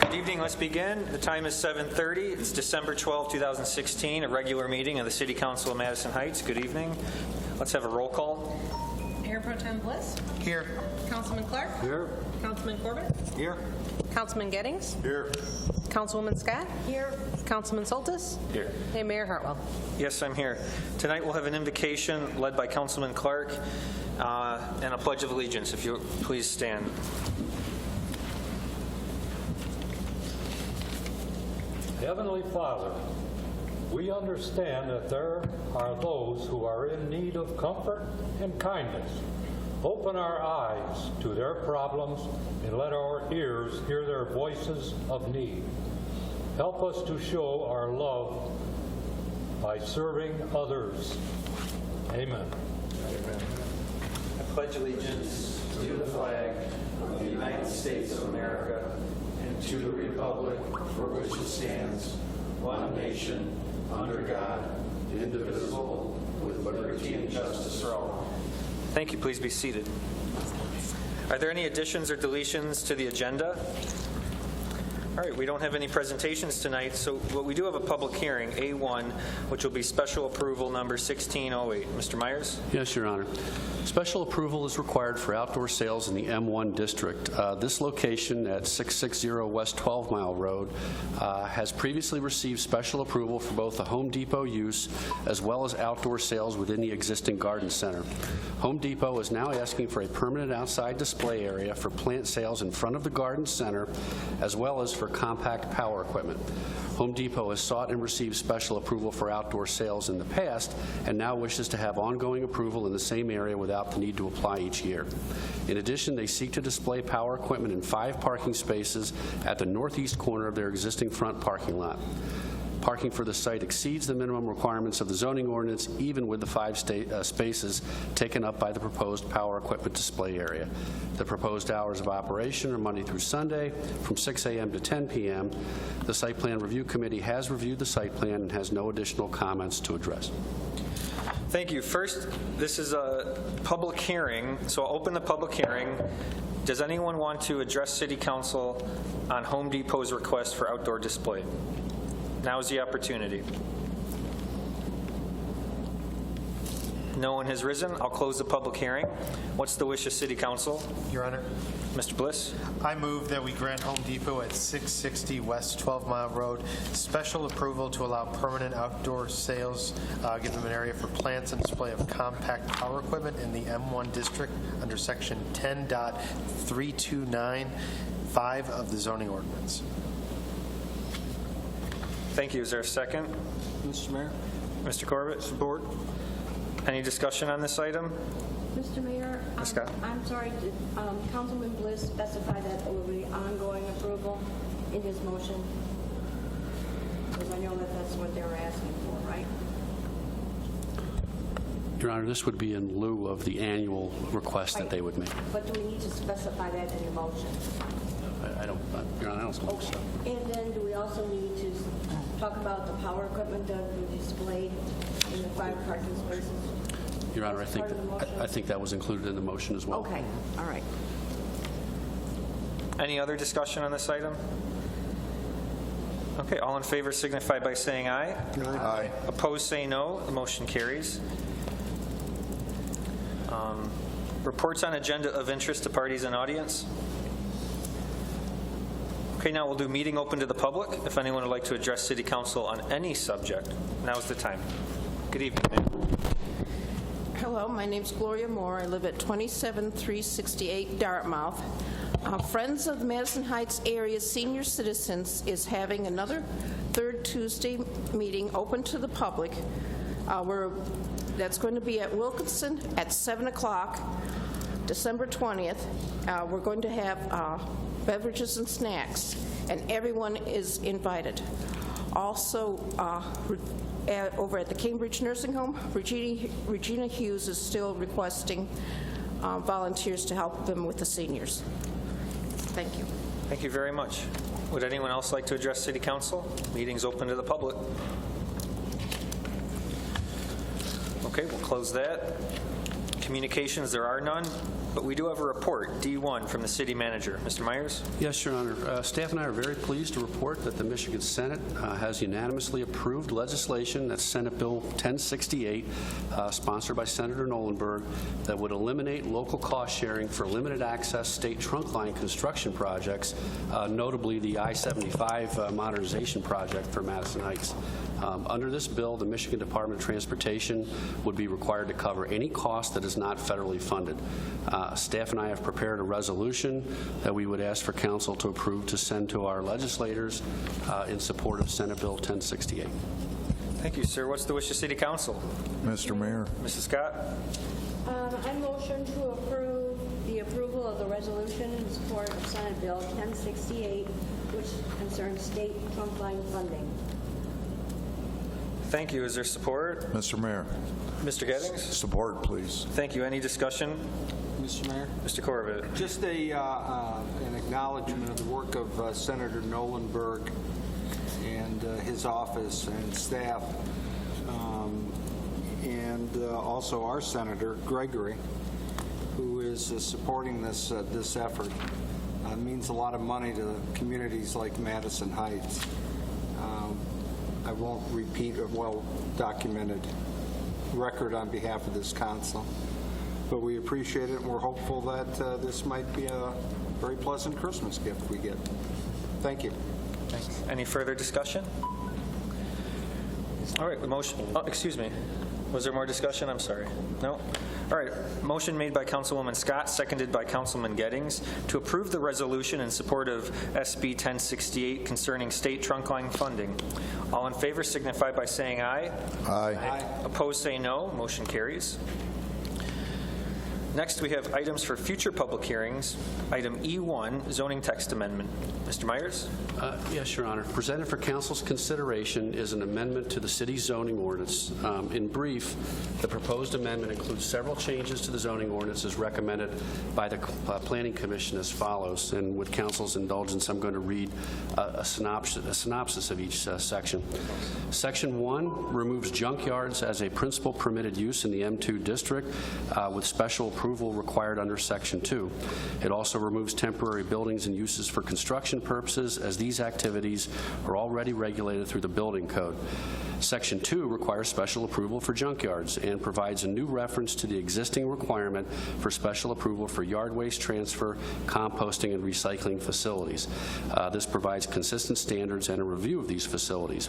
Good evening. Let's begin. The time is 7:30. It's December 12, 2016, a regular meeting of the City Council of Madison Heights. Good evening. Let's have a roll call. Mayor Pro Tem Bliss. Here. Councilman Clark. Here. Councilman Corbett. Here. Councilman Gettings. Here. Councilwoman Scott. Here. Councilman Soltis. Here. And Mayor Hartwell. Yes, I'm here. Tonight we'll have an invocation led by Councilman Clark and a pledge of allegiance. If you please stand. Heavenly Father, we understand that there are those who are in need of comfort and kindness. Open our eyes to their problems and let our ears hear their voices of need. Help us to show our love by serving others. Amen. I pledge allegiance to the flag of the United States of America and to the republic for which it stands, one nation, under God, indivisible, with liberty and justice for all. Thank you. Please be seated. Are there any additions or deletions to the agenda? All right, we don't have any presentations tonight, but we do have a public hearing, A1, which will be special approval number 1608. Mr. Myers? Yes, Your Honor. Special approval is required for outdoor sales in the M1 district. This location at 660 West 12 Mile Road has previously received special approval for both the Home Depot use as well as outdoor sales within the existing garden center. Home Depot is now asking for a permanent outside display area for plant sales in front of the garden center as well as for compact power equipment. Home Depot has sought and received special approval for outdoor sales in the past and now wishes to have ongoing approval in the same area without the need to apply each year. In addition, they seek to display power equipment in 5 parking spaces at the northeast corner of their existing front parking lot. Parking for the site exceeds the minimum requirements of the zoning ordinance, even with the 5 spaces taken up by the proposed power equipment display area. The proposed hours of operation are Monday through Sunday from 6 a.m. to 10 p.m. The Site Plan Review Committee has reviewed the site plan and has no additional comments to address. Thank you. First, this is a public hearing, so I'll open the public hearing. Does anyone want to address City Council on Home Depot's request for outdoor display? Now is the opportunity. No one has risen. I'll close the public hearing. What's the wish of City Council? Your Honor, Mr. Bliss? I move that we grant Home Depot at 660 West 12 Mile Road special approval to allow permanent outdoor sales, give them an area for plants and display of compact power equipment in the M1 district under section 10.3295 of the zoning ordinance. Thank you. Is there a second? Mr. Mayor. Mr. Corbett? Support. Any discussion on this item? Mr. Mayor, Ms. Scott? I'm sorry, did Councilman Bliss specify that there will be ongoing approval in his motion? Because I know that that's what they were asking for, right? Your Honor, this would be in lieu of the annual request that they would make. But do we need to specify that in the motion? I don't, Your Honor, I don't think so. And then do we also need to talk about the power equipment that will be displayed in the 5 parking spaces? Your Honor, I think that was included in the motion as well. Okay, all right. Any other discussion on this item? Okay, all in favor signify by saying aye. Aye. Opposed, say no. The motion carries. Reports on agenda of interest to parties and audience. Okay, now we'll do meeting open to the public. If anyone would like to address City Council on any subject, now's the time. Good evening, ma'am. Hello, my name's Gloria Moore. I live at 27368 Dartmouth. Friends of the Madison Heights area senior citizens is having another third Tuesday meeting open to the public. That's going to be at Wilkinson at 7 o'clock, December 20th. We're going to have beverages and snacks, and everyone is invited. Also, over at the Cambridge Nursing Home, Regina Hughes is still requesting volunteers to help them with the seniors. Thank you. Thank you very much. Would anyone else like to address City Council? Meeting's open to the public. Okay, we'll close that. communications, there are none, but we do have a report, D1, from the city manager. Mr. Myers? Yes, Your Honor. Staff and I are very pleased to report that the Michigan Senate has unanimously approved legislation, that's Senate Bill 1068, sponsored by Senator Nolenberg, that would eliminate local cost sharing for limited access state trunk line construction projects, notably the I-75 modernization project for Madison Heights. Under this bill, the Michigan Department of Transportation would be required to cover any cost that is not federally funded. Staff and I have prepared a resolution that we would ask for council to approve to send to our legislators in support of Senate Bill 1068. Thank you, sir. What's the wish of City Council? Mr. Mayor. Mrs. Scott? I motion to approve the approval of the resolution in support of Senate Bill 1068, which concerns state trunk line funding. Thank you. Is there support? Mr. Mayor. Mr. Gettings? Support, please. Thank you. Any discussion? Mr. Mayor, Mr. Corbett? just an acknowledgement of the work of Senator Nolenberg and his office and staff, and also our Senator Gregory, who is supporting this effort. It means a lot of money to communities like Madison Heights. I won't repeat a well-documented record on behalf of this council, but we appreciate it, and we're hopeful that this might be a very pleasant Christmas gift we get. Thank you. Thanks. Any further discussion? All right, the motion, excuse me. Was there more discussion? I'm sorry. No? All right, motion made by Councilwoman Scott, seconded by Councilman Gettings, to approve the resolution in support of SB 1068 concerning state trunk line funding. All in favor signify by saying aye. Aye. Opposed say no. Motion carries. Next, we have items for future public hearings. Item E1, zoning text amendment. Mr. Myers? Yes, Your Honor. Presented for council's consideration is an amendment to the city's zoning ordinance. In brief, the proposed amendment includes several changes to the zoning ordinance as recommended by the Planning Commission as follows. And with council's indulgence, I'm going to read a synopsis of each section. Section 1 removes junkyards as a principal permitted use in the M2 district with special approval required under Section 2. It also removes temporary buildings and uses for construction purposes, as these activities are already regulated through the building code. Section 2 requires special approval for junkyards and provides a new reference to the existing requirement for special approval for yard waste transfer, composting, and recycling facilities. This provides consistent standards and a review of these facilities.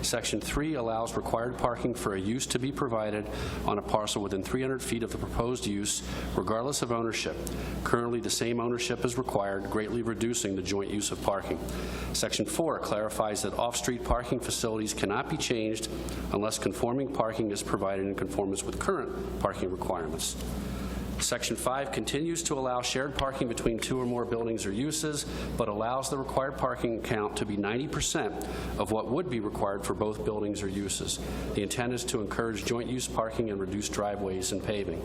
Section 3 allows required parking for a use to be provided on a parcel within 300 feet of the proposed use, regardless of ownership. Currently, the same ownership is required, greatly reducing the joint use of parking. Section 4 clarifies that off-street parking facilities cannot be changed unless conforming parking is provided in conformance with current parking requirements. Section 5 continues to allow shared parking between 2 or more buildings or uses, but allows the required parking count to be 90% of what would be required for both buildings or uses. The intent is to encourage joint use parking and reduce driveways and paving.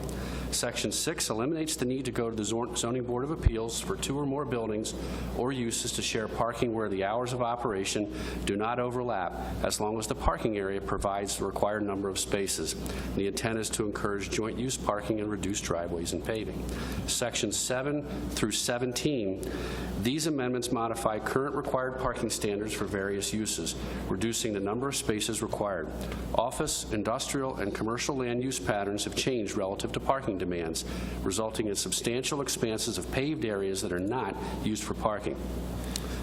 Section 6 eliminates the need to go to the Zoning Board of Appeals for 2 or more buildings or uses to share parking where the hours of operation do not overlap, as long as the parking area provides the required number of spaces. The intent is to encourage joint use parking and reduce driveways and paving. Sections 7 through 17, these amendments modify current required parking standards for various uses, reducing the number of spaces required. Office, industrial, and commercial land use patterns have changed relative to parking demands, resulting in substantial expanses of paved areas that are not used for parking.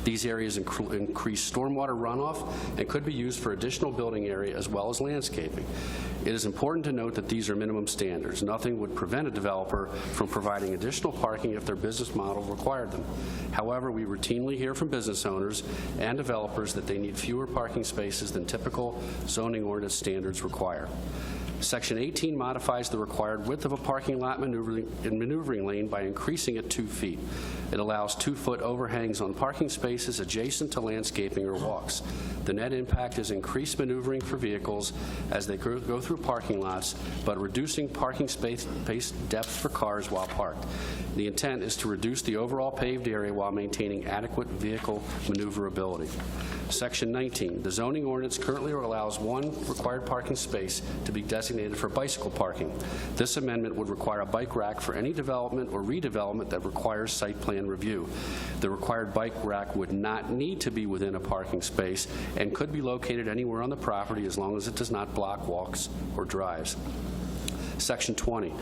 These areas increase stormwater runoff and could be used for additional building area as well as landscaping. It is important to note that these are minimum standards. Nothing would prevent a developer from providing additional parking if their business model required them. However, we routinely hear from business owners and developers that they need fewer parking spaces than typical zoning ordinance standards require. Section 18 modifies the required width of a parking lot maneuvering lane by increasing it 2 feet. It allows 2-foot overhangs on parking spaces adjacent to landscaping or walks. The net impact is increased maneuvering for vehicles as they go through parking lots, but reducing parking space depth for cars while parked. The intent is to reduce the overall paved area while maintaining adequate vehicle maneuverability. Section 19, the zoning ordinance currently allows one required parking space to be designated for bicycle parking. This amendment would require a bike rack for any development or redevelopment that requires site plan review. The required bike rack would not need to be within a parking space and could be located anywhere on the property as long as it does not block walks or drives. Section 20.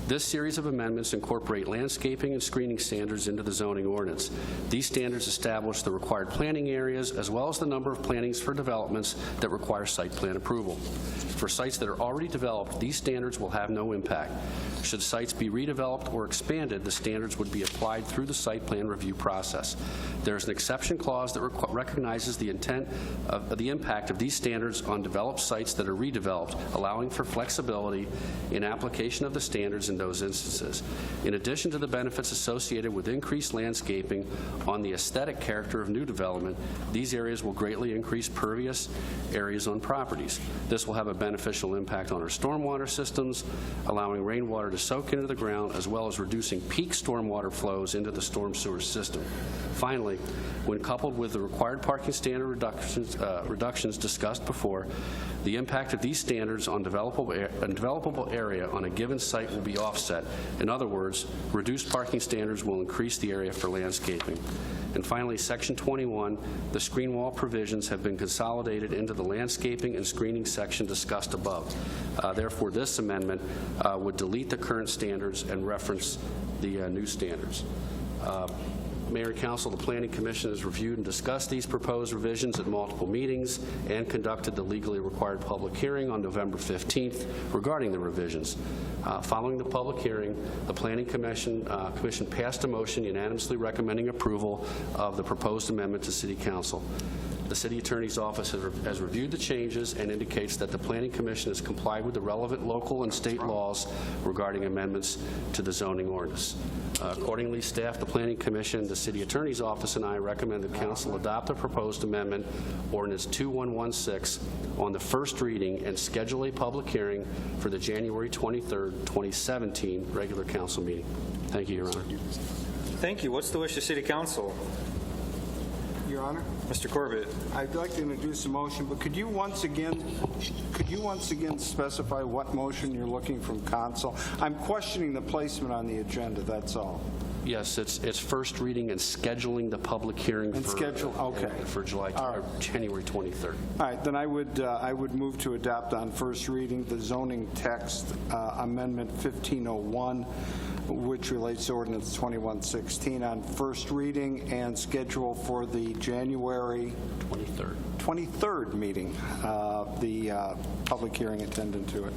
This series of amendments incorporate landscaping and screening standards into the zoning ordinance. These standards establish the required planting areas as well as the number of plantings for developments that require site plan approval. For sites that are already developed, these standards will have no impact. Should sites be redeveloped or expanded, the standards would be applied through the site plan review process. There is an exception clause that recognizes the intent of the impact of these standards on developed sites that are redeveloped, allowing for flexibility in application of the standards in those instances. In addition to the benefits associated with increased landscaping on the aesthetic character of new development, these areas will greatly increase pervious areas on properties. This will have a beneficial impact on our stormwater systems, allowing rainwater to soak into the ground, as well as reducing peak stormwater flows into the storm sewer system. Finally, when coupled with the required parking standard reductions discussed before, the impact of these standards on developable area on a given site will be offset. In other words, reduced parking standards will increase the area for landscaping. And finally, Section 21, the screen wall provisions have been consolidated into the landscaping and screening section discussed above. Therefore, this amendment would delete the current standards and reference the new standards. Mayor and Council, the Planning Commission has reviewed and discussed these proposed revisions at multiple meetings and conducted the legally required public hearing on November 15th regarding the revisions. Following the public hearing, the Planning Commission passed a motion unanimously recommending approval of the proposed amendment to City Council. The City Attorney's Office has reviewed the changes and indicates that the Planning Commission has complied with the relevant local and state laws regarding amendments to the zoning ordinance. Accordingly, staff, the Planning Commission, the City Attorney's Office, and I recommend that Council adopt the proposed amendment, Ordinance 2116, on the first reading and schedule a public hearing for the January 23rd, 2017 regular Council meeting. Thank you, Your Honor. Thank you. What's the wish of City Council? Your Honor, Mr. Corbett. I'd like to introduce a motion, but could you once again specify what motion you're looking from council? I'm questioning the placement on the agenda, that's all. Yes, it's first reading and scheduling the public hearing for January 23rd. All right, then I would move to adopt on first reading the zoning text amendment 1501, which relates to Ordinance 2116 on first reading and schedule for the January 23rd meeting, the public hearing attendant to it.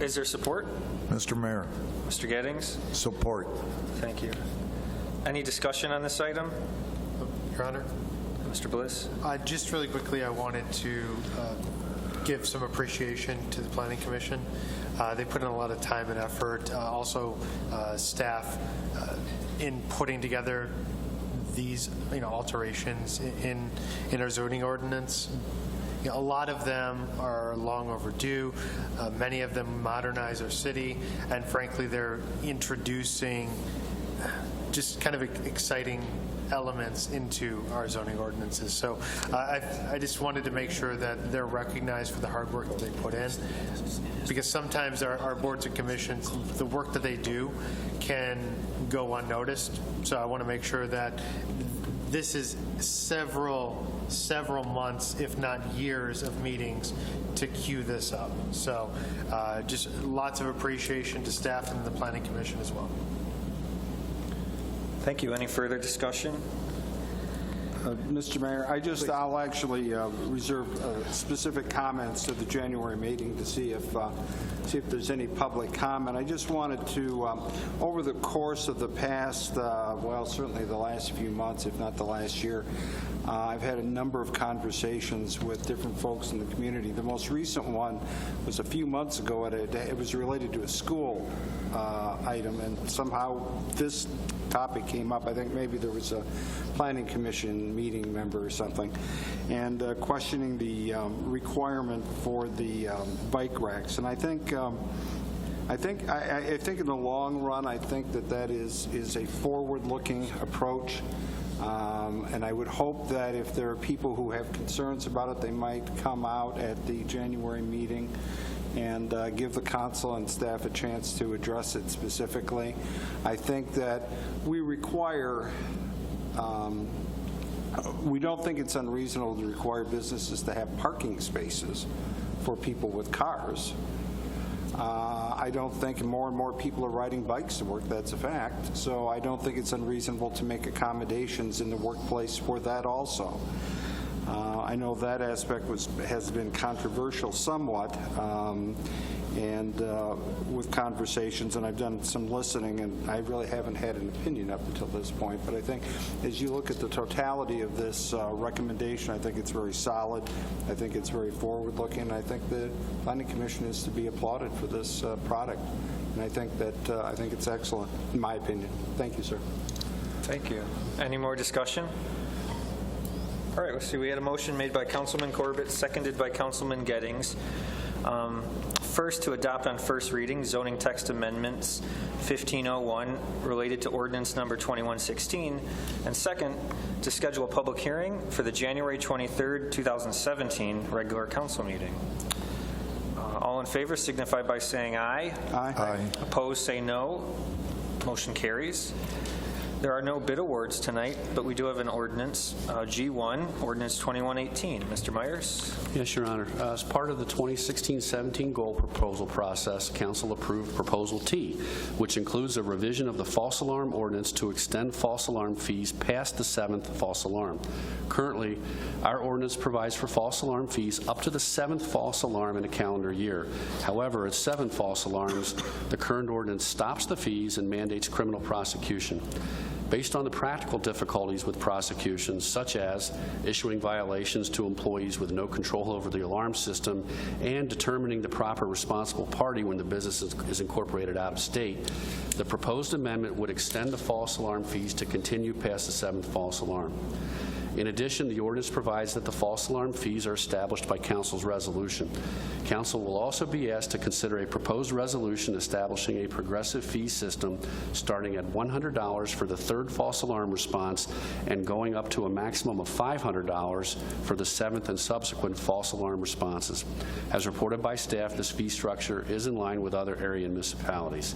Is there support? Mr. Mayor. Mr. Gettings? Support. Thank you. Any discussion on this item? Your Honor? Mr. Bliss? Just really quickly, I wanted to give some appreciation to the Planning Commission. They put in a lot of time and effort. Also, staff in putting together these, alterations in our zoning ordinance. A lot of them are long overdue. Many of them modernize our city, and frankly, they're introducing just kind of exciting elements into our zoning ordinances. So I just wanted to make sure that they're recognized for the hard work that they put in, because sometimes our boards and commissions, the work that they do can go unnoticed. So I want to make sure that this is several months, if not years, of meetings to queue this up. So just lots of appreciation to staff and the Planning Commission as well. Thank you. Any further discussion? Mr. Mayor, I'll actually reserve specific comments to the January meeting to see if there's any public comment. I just wanted to, over the course of the past, certainly the last few months, if not the last year, I've had a number of conversations with different folks in the community. The most recent one was a few months ago. It was related to a school item, and somehow this topic came up. I think maybe there was a Planning Commission meeting member or something, and questioning the requirement for the bike racks. And I think I think in the long run, I think that is a forward-looking approach. And I would hope that if there are people who have concerns about it, they might come out at the January meeting and give the council and staff a chance to address it specifically. I think that we require, we don't think it's unreasonable to require businesses to have parking spaces for people with cars. I don't think more and more people are riding bikes to work. That's a fact. So I don't think it's unreasonable to make accommodations in the workplace for that also. I know that aspect has been controversial somewhat, and with conversations, and I've done some listening, and I really haven't had an opinion up until this point. But I think as you look at the totality of this recommendation, I think it's very solid. I think it's very forward-looking. I think the Planning Commission is to be applauded for this product, and I think it's excellent, in my opinion. Thank you, sir. Thank you. Any more discussion? All right, let's see. We had a motion made by Councilman Corbett, seconded by Councilman Gettings. First, to adopt on first reading zoning text amendments 1501 related to ordinance number 2116, and second, to schedule a public hearing for the January 23rd, 2017 regular council meeting. All in favor signify by saying aye. Aye. Aye. Opposed, say no. Motion carries. There are no bid awards tonight, but we do have an ordinance, G1, Ordinance 2118. Mr. Myers? Yes, Your Honor. As part of the 2016-17 goal proposal process, Council approved Proposal T, which includes a revision of the false alarm ordinance to extend false alarm fees past the 7th false alarm. Currently, our ordinance provides for false alarm fees up to the 7th false alarm in a calendar year. However, at 7 false alarms, the current ordinance stops the fees and mandates criminal prosecution. Based on the practical difficulties with prosecutions, such as issuing violations to employees with no control over the alarm system and determining the proper responsible party when the business is incorporated out of state, the proposed amendment would extend the false alarm fees to continue past the 7th false alarm. In addition, the ordinance provides that the false alarm fees are established by Council's resolution. Council will also be asked to consider a proposed resolution establishing a progressive fee system starting at $100 for the 3rd false alarm response and going up to a maximum of $500 for the 7th and subsequent false alarm responses. As reported by staff, this fee structure is in line with other area municipalities.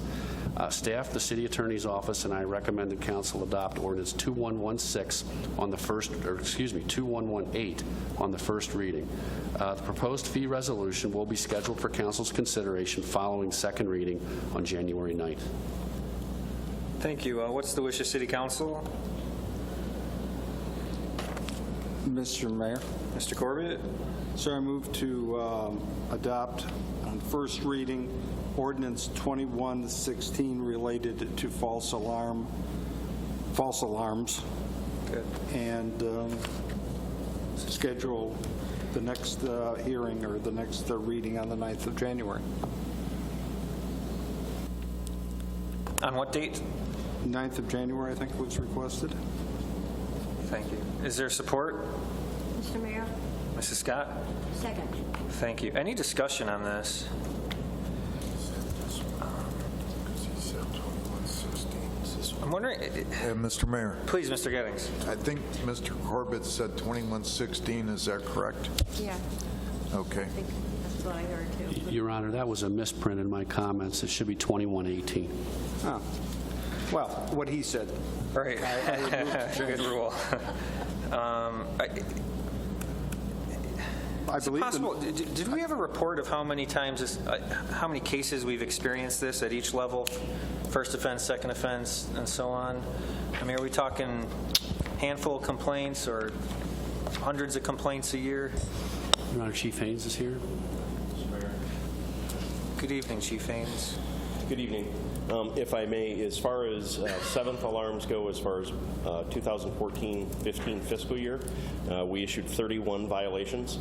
Staff, the City Attorney's Office, and I recommend that Council adopt Ordinance 2116 on the first, 2118 on the first reading. The proposed fee resolution will be scheduled for Council's consideration following second reading on January 9th. Thank you. What's the wish of City Council? Mr. Mayor. Mr. Corbett? Sir, I move to adopt on first reading Ordinance 2116 related to false alarms, Good. and schedule the next hearing or the next reading on the 9th of January. On what date? 9th of January, I think, was requested. Thank you. Is there support? Mr. Mayor? Mrs. Scott? Second. Thank you. Any discussion on this? I'm wondering, Mr. Mayor, please, Mr. Gettings. I think Mr. Corbett said 2116. Is that correct? Yeah, Okay. I think that's what I heard too. Your Honor, that was a misprint in my comments. It should be 2118. Oh. Well, what he said. Right. Good rule. I Is it believe possible, did we have a report of how many times, how many cases we've experienced this at each level? First offense, second offense, and so on? I mean, are we talking handful of complaints or hundreds of complaints a year? Your Honor, Chief Haynes is here. Good evening, Chief Haynes. Good evening. If I may, as far as 7th alarms go, as far as 2014-15 fiscal year, we issued 31 violations.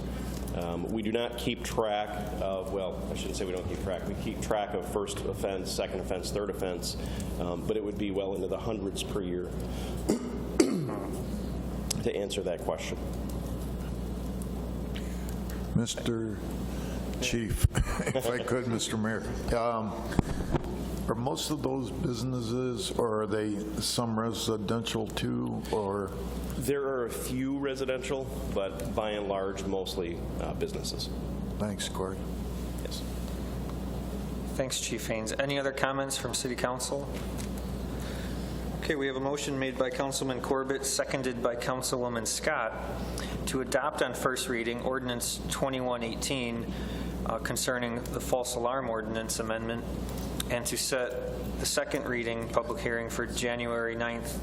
We do not keep track of, well, I shouldn't say we don't keep track. We keep track of first offense, second offense, third offense, but it would be well into the hundreds per year to answer that question. Mr. Chief, if I could, Mr. Mayor. Are most of those businesses, or are they some residential too, or? There are a few residential, but by and large, mostly businesses. Thanks, Corey. Yes. Thanks, Chief Haynes. Any other comments from City Council? Okay, we have a motion made by Councilman Corbett, seconded by Councilwoman Scott, to adopt on first reading Ordinance 2118 concerning the false alarm ordinance amendment, and to set the second reading public hearing for January 9th,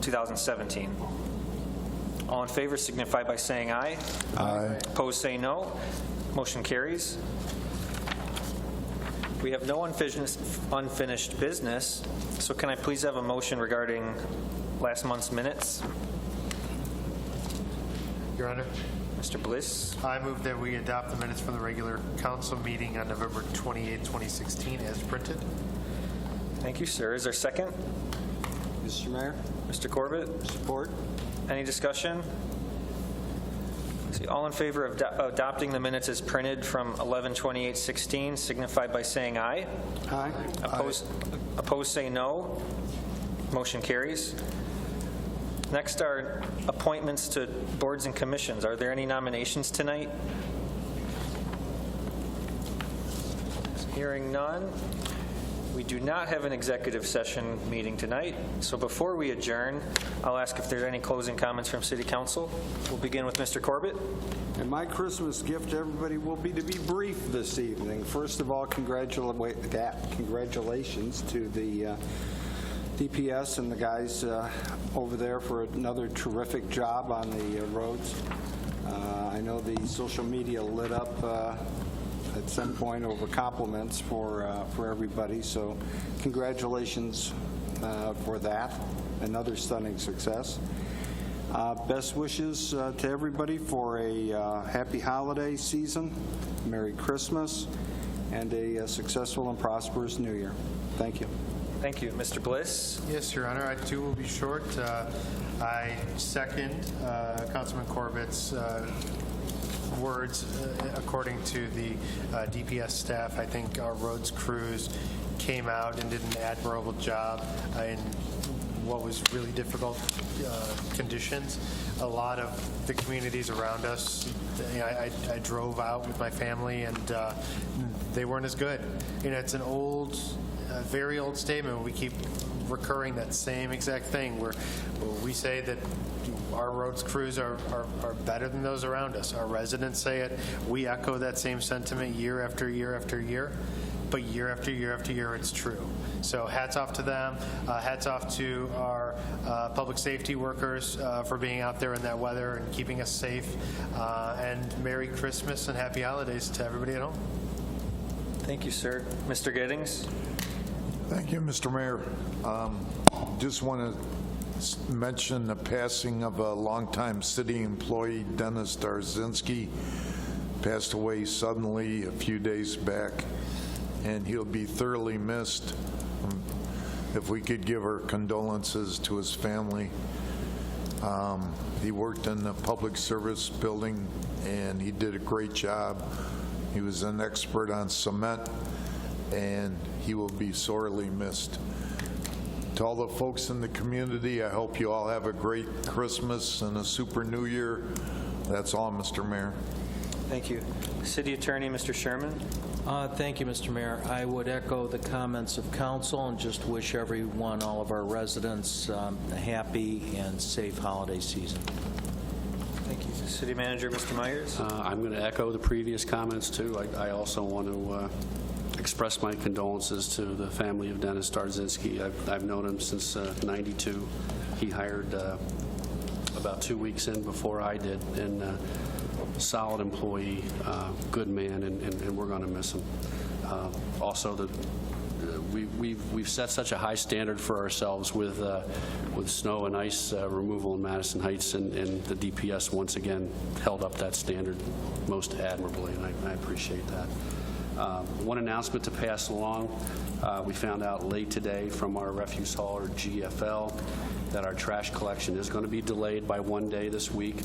2017. All in favor signify by saying aye. Aye. Opposed, say no. Motion carries. We have no unfinished business, so can I please have a motion regarding last month's minutes? Your Honor, Mr. Bliss, I move that we adopt the minutes from the regular council meeting on November 28, 2016 as printed. thank you, sir. Is there a second? Mr. Mayor, Mr. Corbett? support. Any discussion? See, all in favor of adopting the minutes as printed from 11/28/16 signify by saying aye. Aye. Opposed, say no. Motion carries. Next are appointments to boards and commissions. Are there any nominations tonight? Hearing none. We do not have an executive session meeting tonight, so before we adjourn, I'll ask if there are any closing comments from City Council. We'll begin with Mr. Corbett. And my Christmas gift to everybody will be to be brief this evening. First of all, congratulations to the DPS and the guys over there for another terrific job on the roads. I know the social media lit up at some point over compliments for everybody, so congratulations for that. Another stunning success. Best wishes to everybody for a happy holiday season, Merry Christmas, and a successful and prosperous New Year. Thank you. Thank you. Mr. Bliss? Yes, Your Honor, I too will be short. I second Councilman Corbett's words. According to the DPS staff, I think our roads crews came out and did an admirable job in what was really difficult conditions. A lot of the communities around us, I drove out with my family, and they weren't as good. It's an old, very old statement. We keep recurring that same exact thing where we say that our roads crews are better than those around us. Our residents say it. We echo that same sentiment year after year after year, but year after year after year, it's true. So hats off to them. Hats off to our public safety workers for being out there in that weather and keeping us safe. And Merry Christmas and Happy Holidays to everybody at home. Thank you, sir. Mr. Giddings? Thank you, Mr. Mayor. Just want to mention the passing of a longtime city employee, Dennis Darzinski. Passed away suddenly a few days back, and he'll be thoroughly missed. If we could give our condolences to his family. He worked in the public service building, and he did a great job. He was an expert on cement, and he will be sorely missed. To all the folks in the community, I hope you all have a great Christmas and a super New Year. That's all, Mr. Mayor. Thank you. City Attorney, Mr. Sherman? Thank you, Mr. Mayor. I would echo the comments of council and just wish everyone, all of our residents, a happy and safe holiday season. Thank you. City Manager, Mr. Myers? I'm going to echo the previous comments, too. I also want to express my condolences to the family of Dennis Darzinski. I've known him since '92. He hired about 2 weeks in before I did, and solid employee, good man, and we're going to miss him. Also, we've set such a high standard for ourselves with snow and ice removal in Madison Heights, and the DPS once again held up that standard most admirably, and I appreciate that. One announcement to pass along. We found out late today from our refuse hauler, GFL, that our trash collection is going to be delayed by one day this week.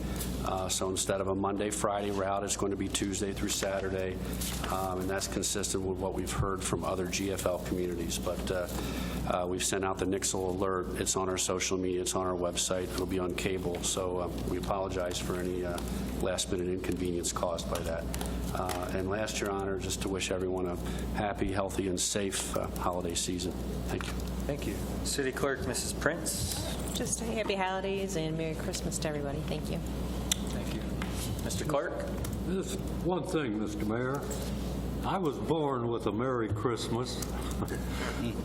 So instead of a Monday, Friday route, it's going to be Tuesday through Saturday, and that's consistent with what we've heard from other GFL communities. But we've sent out the Nixle alert. It's on our social media. It's on our website. It'll be on cable. So we apologize for any last-minute inconvenience caused by that. And last, Your Honor, just to wish everyone a happy, healthy, and safe holiday season. Thank you. Thank you. City Clerk, Mrs. Prince. Just happy holidays and Merry Christmas to everybody. Thank you. Thank you. Mr. Clerk. Just one thing, Mr. Mayor. I was born with a Merry Christmas.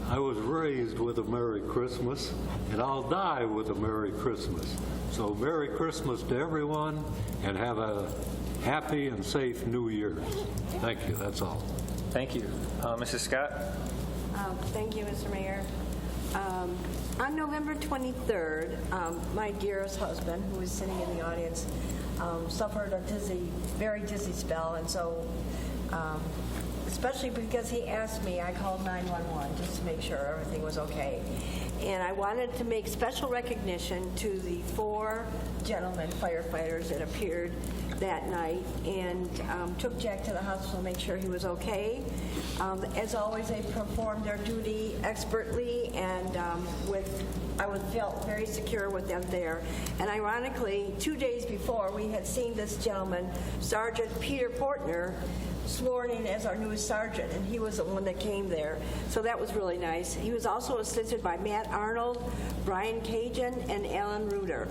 I was raised with a Merry Christmas, and I'll die with a Merry Christmas. So Merry Christmas to everyone, and have a happy and safe New Year. Thank you. That's all. Thank you. Mrs. Scott. Thank you, Mr. Mayor. On November 23rd, my dearest husband, who is sitting in the audience, suffered a very dizzy spell, and so especially because he asked me, I called 911 just to make sure everything was okay. And I wanted to make special recognition to the 4 gentlemen firefighters that appeared that night and took Jack to the hospital to make sure he was okay. As always, they performed their duty expertly, and I felt very secure with them there. And ironically, 2 days before, we had seen this gentleman, Sergeant Peter Portner, sworn in as our newest sergeant, and he was the one that came there. So that was really nice. He was also assisted by Matt Arnold, Brian Cajun, and Alan Reuter.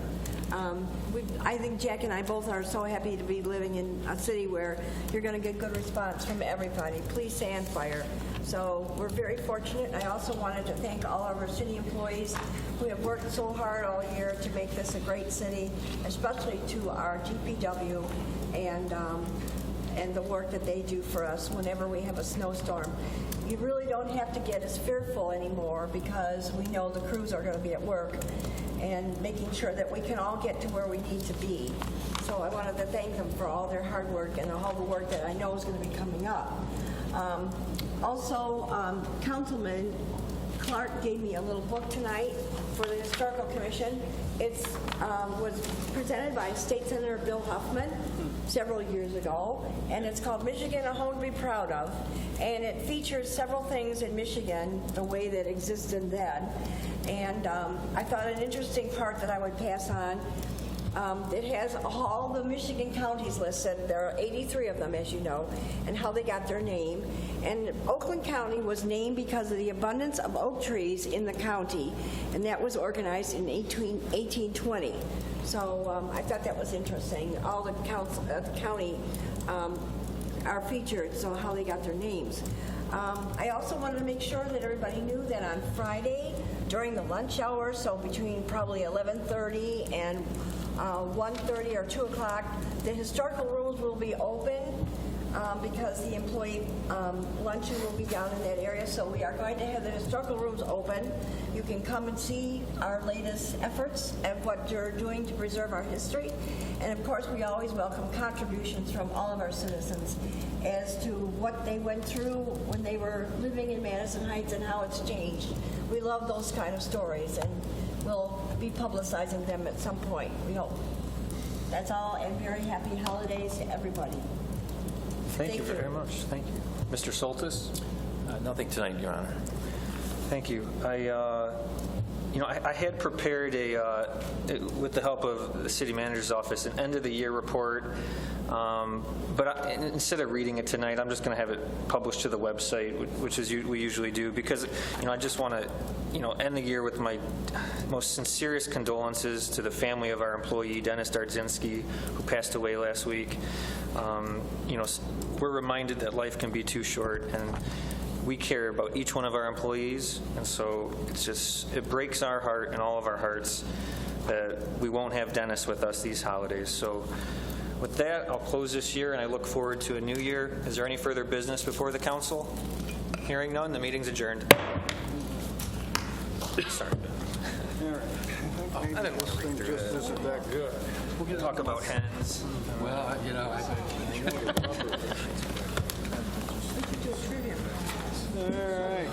I think Jack and I both are so happy to be living in a city where you're going to get good response from everybody, police and fire. So we're very fortunate. I also wanted to thank all of our city employees who have worked so hard all year to make this a great city, especially to our DPW and the work that they do for us whenever we have a snowstorm. You really don't have to get as fearful anymore because we know the crews are going to be at work and making sure that we can all get to where we need to be. So I wanted to thank them for all their hard work and all the work that I know is going to be coming up. Councilman Clark gave me a little book tonight for the Historical Commission. It was presented by State Senator Bill Huffman several years ago, and it's called Michigan, a Home to Be Proud Of, and it features several things in Michigan the way that existed then. And I thought an interesting part that I would pass on, it has all the Michigan counties listed. There are 83 of them, as you know, and how they got their name. And Oakland County was named because of the abundance of oak trees in the county, and that was organized in 1820. So I thought that was interesting. All the county are featured, so how they got their names. I also wanted to make sure that everybody knew that on Friday, during the lunch hour, so between probably 11:30 and 1:30 or 2 o'clock, the historical rooms will be open because the employee luncheon will be down in that area. So we are going to have the historical rooms open. You can come and see our latest efforts and what you're doing to preserve our history. And of course, we always welcome contributions from all of our citizens as to what they went through when they were living in Madison Heights and how it's changed. We love those kind of stories, and we'll be publicizing them at some point, we hope. That's all, and very happy holidays to everybody. Thank you very much. Thank you. Mr. Soltis? Nothing tonight, Your Honor. Thank you. I had prepared with the help of the city manager's office, an end-of-the-year report. But instead of reading it tonight, I'm just going to have it published to the website, which is we usually do, because I just want to end the year with my most sincerest condolences to the family of our employee Dennis Dardzinski, who passed away last week. We're reminded that life can be too short, and we care about each one of our employees, and so it breaks our heart and all of our hearts that we won't have Dennis with us these holidays. So with that, I'll close this year, and I look forward to a new year. Is there any further business before the council? Hearing none, the meeting's adjourned. Sorry. I didn't want to read through that. We're going to talk about hens. Well, We could do a trivia. All right.